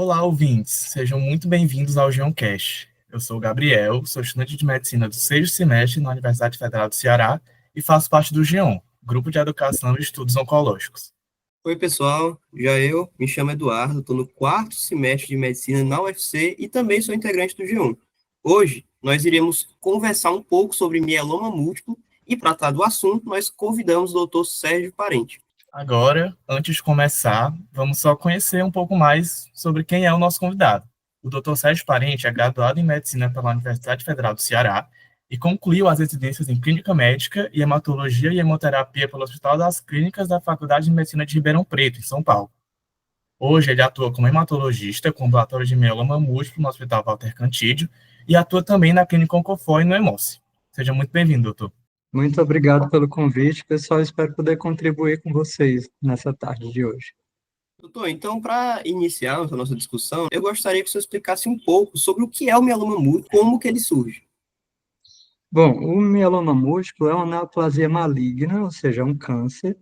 Olá, ouvintes. Sejam muito bem-vindos ao Geoncast. Eu sou o Gabriel, sou estudante de medicina do sexto semestre na Universidade Federal do Ceará e faço parte do GEON, Grupo de Educação e Estudos Oncológicos. Oi, pessoal. Me chamo Eduardo, estou no quarto semestre de medicina na UFC e também sou integrante do G1. Hoje, nós iremos conversar um pouco sobre mieloma múltiplo e, para tratar do assunto, nós convidamos o Dr. Sérgio Parente. Agora, antes de começar, vamos só conhecer um pouco mais sobre quem é o nosso convidado. O Dr. Sérgio Parente é graduado em Medicina pela Universidade Federal do Ceará e concluiu as residências em Clínica Médica e Hematologia e Hemoterapia pelo Hospital das Clínicas da Faculdade de Medicina de Ribeirão Preto, em São Paulo. Hoje, ele atua como hematologista com ambulatório de mieloma múltiplo no Hospital Walter Cantídio e atua também na Clínica Oncofor e no Hemose. Seja muito bem-vindo, doutor. Muito obrigado pelo convite, pessoal. Espero poder contribuir com vocês nessa tarde de hoje. Doutor, então, para iniciar a nossa discussão, eu gostaria que o senhor explicasse um pouco sobre o que é o mieloma múltiplo, como que ele surge. Bom, o mieloma múltiplo é uma neoplasia maligna, ou seja, um câncer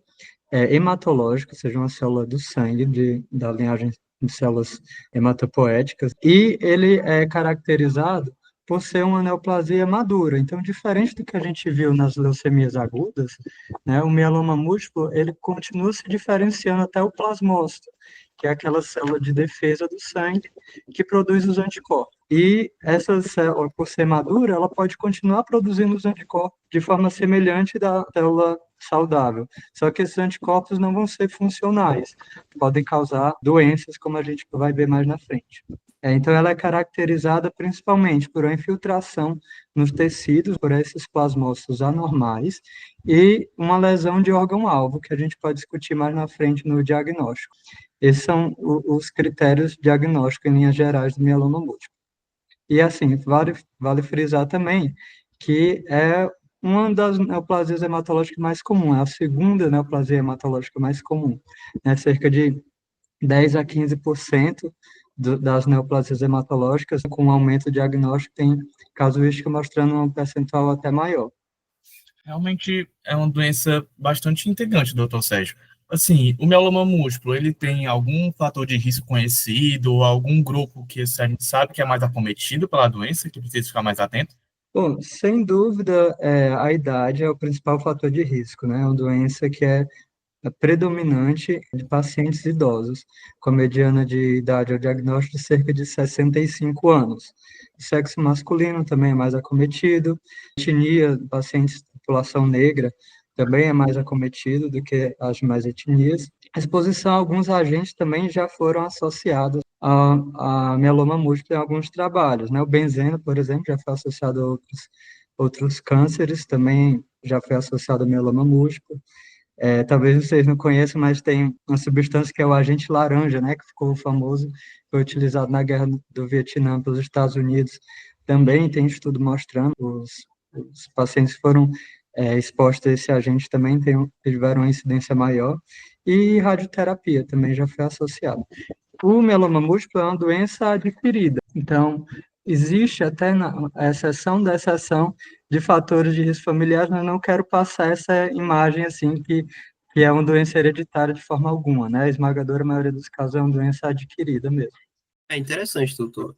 hematológico, ou seja, uma célula do sangue, da linhagem de células hematopoéticas, e ele é caracterizado por ser uma neoplasia madura. Então, diferente do que a gente viu nas leucemias agudas, né, o mieloma múltiplo, ele continua se diferenciando até o plasmócito, que é aquela célula de defesa do sangue que produz os anticorpos. E essa célula, por ser madura, ela pode continuar produzindo os anticorpos de forma semelhante da célula saudável. Só que esses anticorpos não vão ser funcionais, podem causar doenças, como a gente vai ver mais na frente. Então, ela é caracterizada principalmente por uma infiltração nos tecidos, por esses plasmócitos anormais, e uma lesão de órgão-alvo, que a gente pode discutir mais na frente no diagnóstico. Esses são os critérios diagnósticos, em linhas gerais, do mieloma múltiplo. E, assim, vale frisar também que é uma das neoplasias hematológicas mais comuns, é a segunda neoplasia hematológica mais comum, né? Cerca de 10 a 15% das neoplasias hematológicas, com aumento diagnóstico, tem casuística mostrando um percentual até maior. Realmente é uma doença bastante integrante, doutor Sérgio. Assim, o mieloma múltiplo, ele tem algum fator de risco conhecido, ou algum grupo que a gente sabe que é mais acometido pela doença, que precisa ficar mais atento? Bom, sem dúvida, a idade é o principal fator de risco, né? É uma doença que é predominante de pacientes idosos, com mediana de idade ao diagnóstico de cerca de 65 anos. O sexo masculino também é mais acometido, a etnia, pacientes de população negra, também é mais acometido do que as demais etnias. A exposição a alguns agentes também já foram associados a mieloma múltiplo em alguns trabalhos, né? O benzeno, por exemplo, já foi associado a outros cânceres, também já foi associado a mieloma múltiplo. Talvez vocês não conheçam, mas tem uma substância que é o agente laranja, né, que ficou famoso, foi utilizado na guerra do Vietnã pelos Estados Unidos. Também tem estudo mostrando os pacientes que foram expostos a esse agente também tiveram uma incidência maior, e radioterapia também já foi associada. O mieloma múltiplo é uma doença adquirida, então existe até a exceção da exceção de fatores de risco familiares, mas não quero passar essa imagem assim que é uma doença hereditária de forma alguma, né? A esmagadora maioria dos casos é uma doença adquirida mesmo. É interessante, doutor.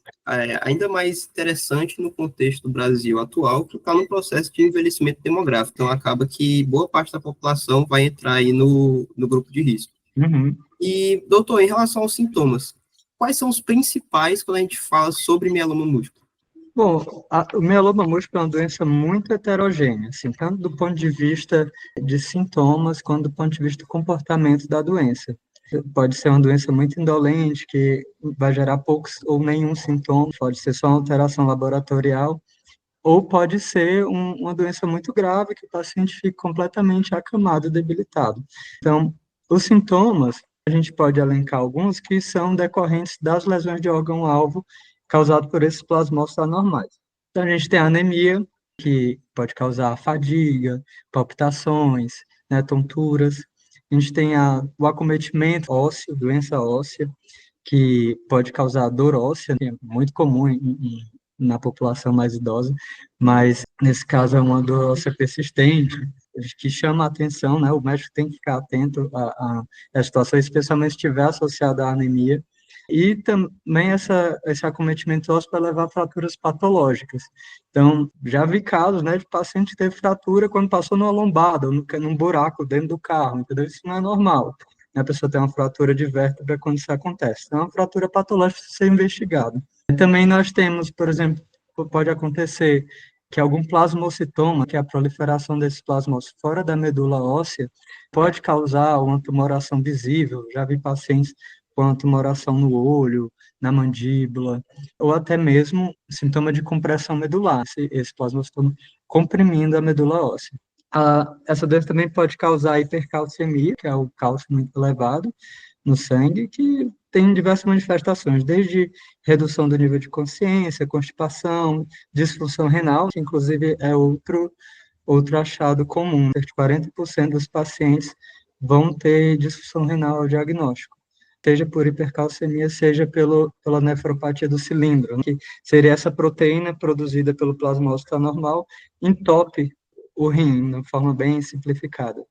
Ainda mais interessante no contexto do Brasil atual, que está no processo de envelhecimento demográfico. Então, acaba que boa parte da população vai entrar aí no grupo de risco. Uhum. E, doutor, em relação aos sintomas, quais são os principais quando a gente fala sobre mieloma múltiplo? Bom, o mieloma múltiplo é uma doença muito heterogênea, assim, tanto do ponto de vista de sintomas, quanto do ponto de vista do comportamento da doença. Pode ser uma doença muito indolente, que vai gerar poucos ou nenhum sintoma, pode ser só uma alteração laboratorial, ou pode ser uma doença muito grave, que o paciente fica completamente acamado, debilitado. Então, os sintomas, a gente pode elencar alguns que são decorrentes das lesões de órgão-alvo causadas por esses plasmócitos anormais. Então, a gente tem a anemia, que pode causar fadiga, palpitações, né, tonturas. A gente tem o acometimento ósseo, doença óssea, que pode causar dor óssea, que é muito comum na população mais idosa, mas nesse caso é uma dor óssea persistente, que chama a atenção, né? O médico tem que ficar atento à situação, especialmente se estiver associada à anemia. E também esse acometimento ósseo vai levar a fraturas patológicas. Então, já vi casos, né, de paciente que teve fratura quando passou numa lombada, ou num buraco dentro do carro, entendeu? Isso não é normal. A pessoa tem uma fratura de vértebra quando isso acontece. Então, é uma fratura patológica precisa ser investigada. E também nós temos, por exemplo, pode acontecer que algum plasmocitoma, que é a proliferação desses plasmócitos fora da medula óssea, pode causar uma tumoração visível. Já vi pacientes com uma tumoração no olho, na mandíbula, ou até mesmo sintoma de compressão medular, esse plasmocitoma comprimindo a medula óssea. Essa doença também pode causar hipercalcemia, que é o cálcio muito elevado no sangue, que tem diversas manifestações, desde redução do nível de consciência, constipação, disfunção renal, que inclusive é outro achado comum. Cerca de 40% dos pacientes vão ter disfunção renal ao diagnóstico, seja por hipercalcemia, seja pela nefropatia do cilindro, né, que seria essa proteína produzida pelo plasmócito anormal, entope o rim, de forma bem simplificada.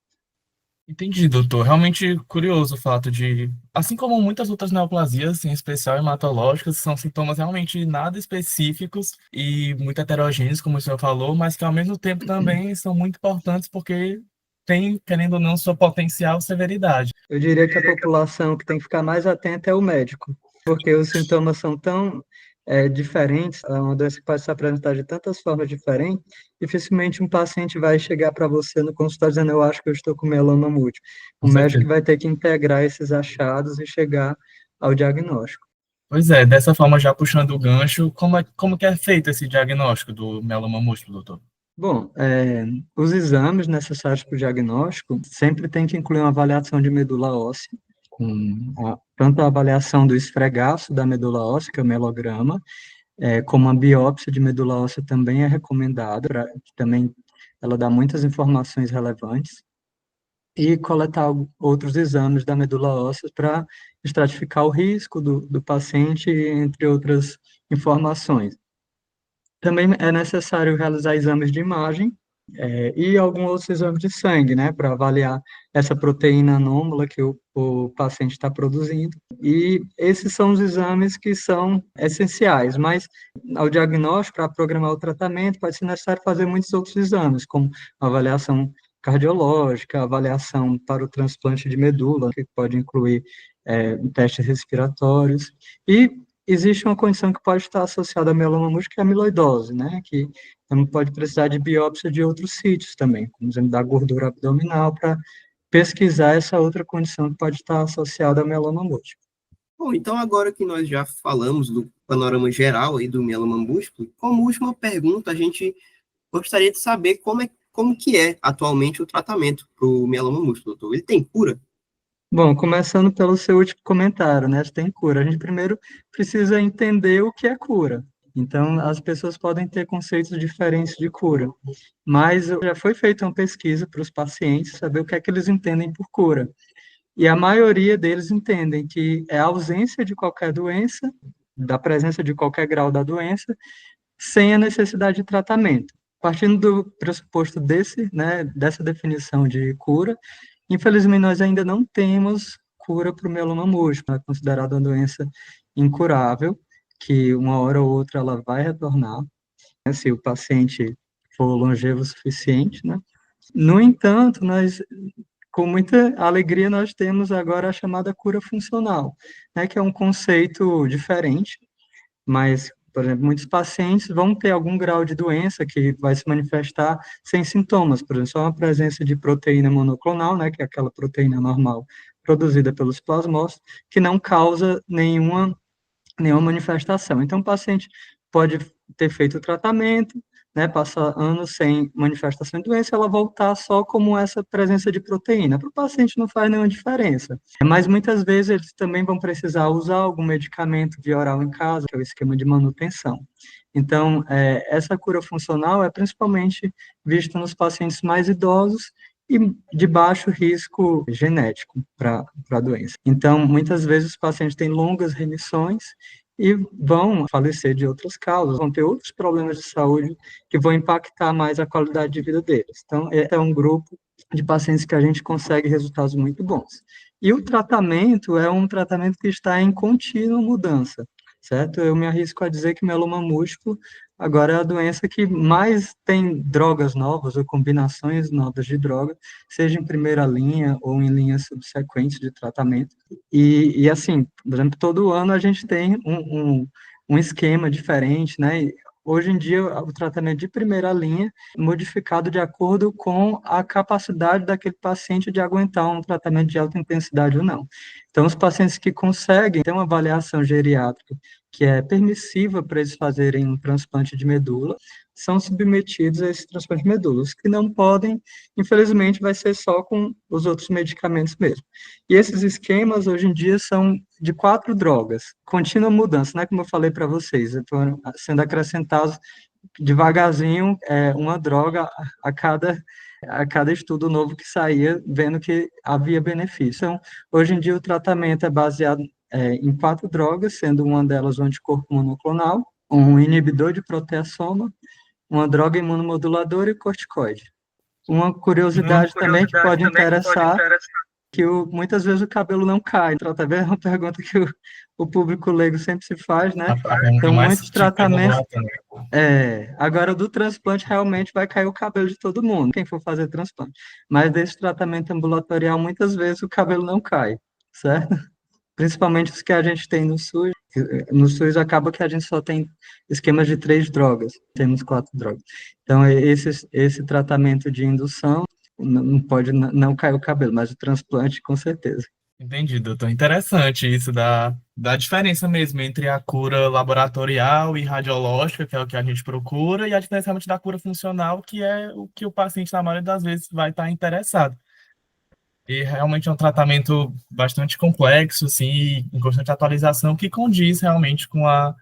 Entendi, doutor. Realmente curioso o fato de, assim como muitas outras neoplasias, em especial hematológicas, são sintomas realmente nada específicos e muito heterogêneos, como o senhor falou, mas que ao mesmo tempo também são muito importantes porque tem, querendo ou não, sua potencial severidade. Eu diria que a população que tem que ficar mais atenta é o médico, porque os sintomas são tão diferentes, é uma doença que pode se apresentar de tantas formas diferentes, dificilmente um paciente vai chegar para você no consultório dizendo, eu acho que eu estou com mieloma múltiplo. O Com médico certeza. vai ter que integrar esses achados e chegar ao diagnóstico. Pois é, dessa forma, já puxando o gancho, como que é feito esse diagnóstico do mieloma múltiplo, doutor? Bom, os exames necessários para o diagnóstico sempre tem que incluir uma avaliação de medula óssea, tanto a avaliação do esfregaço da medula óssea, que é o mielograma, como a biópsia de medula óssea também é recomendada, que também ela dá muitas informações relevantes, e coletar outros exames da medula óssea para estratificar o risco do paciente, entre outras informações. Também é necessário realizar exames de imagem, e alguns outros exames de sangue, né, para avaliar essa proteína anômala que o paciente está produzindo. E esses são os exames que são essenciais, mas ao diagnóstico, para programar o tratamento, pode ser necessário fazer muitos outros exames, como avaliação cardiológica, avaliação para o transplante de medula, que pode incluir testes respiratórios, e existe uma condição que pode estar associada a mieloma múltiplo, que é a amiloidose, né, que então, pode precisar de biópsia de outros sítios também, como exemplo, da gordura abdominal, para pesquisar essa outra condição que pode estar associada ao mieloma múltiplo. Bom, então agora que nós já falamos do panorama geral aí do mieloma múltiplo, como última pergunta, a gente gostaria de saber como que é atualmente o tratamento para o mieloma múltiplo, doutor. Ele tem cura? Bom, começando pelo seu último comentário, né? Se tem cura. A gente primeiro precisa entender o que é cura. Então, as pessoas podem ter conceitos diferentes de cura, mas já foi feita uma pesquisa para os pacientes saber o que é que eles entendem por cura. E a maioria deles entendem que é a ausência de qualquer doença, da presença de qualquer grau da doença, sem a necessidade de tratamento. Partindo do pressuposto dessa definição de cura, infelizmente nós ainda não temos cura para o mieloma múltiplo, é considerada uma doença incurável, que uma hora ou outra ela vai retornar, né, se o paciente for longevo o suficiente, né? No entanto, com muita alegria, nós temos agora a chamada cura funcional, né, que é um conceito diferente, mas, por exemplo, muitos pacientes vão ter algum grau de doença que vai se manifestar sem sintomas, por exemplo, só uma presença de proteína monoclonal, né, que é aquela proteína normal produzida pelos plasmócitos, que não causa nenhuma manifestação. Então, o paciente pode ter feito o tratamento, né, passar anos sem manifestação de doença, ela voltar só como essa presença de proteína. Para o paciente não faz nenhuma diferença. Mas muitas vezes eles também vão precisar usar algum medicamento via oral em casa, que é o esquema de manutenção. Então, essa cura funcional é principalmente vista nos pacientes mais idosos e de baixo risco genético para a doença. Então, muitas vezes os pacientes têm longas remissões e vão falecer de outras causas, vão ter outros problemas de saúde que vão impactar mais a qualidade de vida deles. Então, é um grupo de pacientes que a gente consegue resultados muito bons. E o tratamento é um tratamento que está em contínua mudança, certo? Eu me arrisco a dizer que mieloma múltiplo agora é a doença que mais tem drogas novas ou combinações novas de drogas, seja em primeira linha ou em linhas subsequentes de tratamento. E assim, por exemplo, todo ano a gente tem um esquema diferente, né? E hoje em dia, o tratamento de primeira linha é modificado de acordo com a capacidade daquele paciente de aguentar um tratamento de alta intensidade ou não. Então, os pacientes que conseguem ter uma avaliação geriátrica que é permissiva para eles fazerem um transplante de medula, são submetidos a esse transplante de medula. Os que não podem, infelizmente, vai ser só com os outros medicamentos mesmo. E esses esquemas, hoje em dia, são de 4 drogas, contínua mudança, né? Como eu falei para vocês, estão sendo acrescentados devagarzinho uma droga a cada estudo novo que saía, vendo que havia benefício. Então, hoje em dia, o tratamento é baseado em 4 drogas, sendo uma delas o anticorpo monoclonal, um inibidor de proteasoma, uma droga imunomoduladora e corticoide. Uma curiosidade também que pode interessar, que muitas vezes o cabelo não cai. Então, tá vendo? É uma pergunta que o público leigo sempre se faz, né? A pergunta Então, mais muitos típica da tratamentos. população. Agora, do transplante, realmente vai cair o cabelo de todo mundo, quem for fazer transplante. Mas desse tratamento ambulatorial, muitas vezes o cabelo não cai, certo? Principalmente os que a gente tem no SUS. No SUS acaba que a gente só tem esquemas de 3 drogas, temos 4 drogas. Então, esse tratamento de indução não pode não cair o cabelo, mas o transplante, com certeza. Entendi, doutor. Interessante isso da diferença mesmo entre a cura laboratorial e radiológica, que é o que a gente procura, e a diferença realmente da cura funcional, que é o que o paciente, na maioria das vezes, vai estar interessado. E realmente é um tratamento bastante complexo, assim, em constante atualização, que condiz realmente com a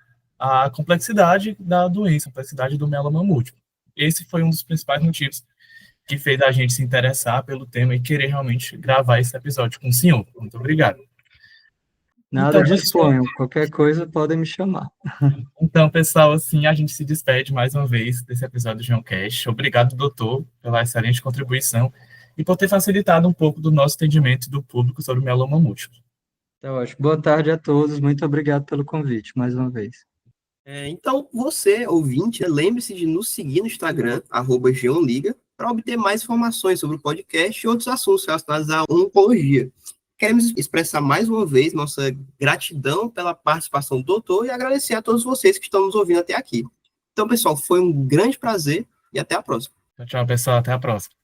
complexidade da doença, a complexidade do mieloma múltiplo. Esse foi um dos principais motivos que fez a gente se interessar pelo tema e querer realmente gravar esse episódio com o senhor. Muito obrigado. Nada, Então, pessoal, disponham. Qualquer coisa, podem me chamar. assim, a gente se despede mais uma vez desse episódio do Geoncast. Obrigado, doutor, pela excelente contribuição e por ter facilitado um pouco do nosso entendimento do público sobre o mieloma múltiplo. Tá ótimo. Boa tarde a todos. Muito obrigado pelo convite, mais uma vez. Então, você, ouvinte, lembre-se de nos seguir no Instagram, @geonliga, para obter mais informações sobre o podcast e outros assuntos relacionados à oncologia. Queremos expressar mais uma vez nossa gratidão pela participação do doutor e agradecer a todos vocês que estão nos ouvindo até aqui. Então, pessoal, foi um grande prazer e até a próxima. Tchau, pessoal. Até a próxima.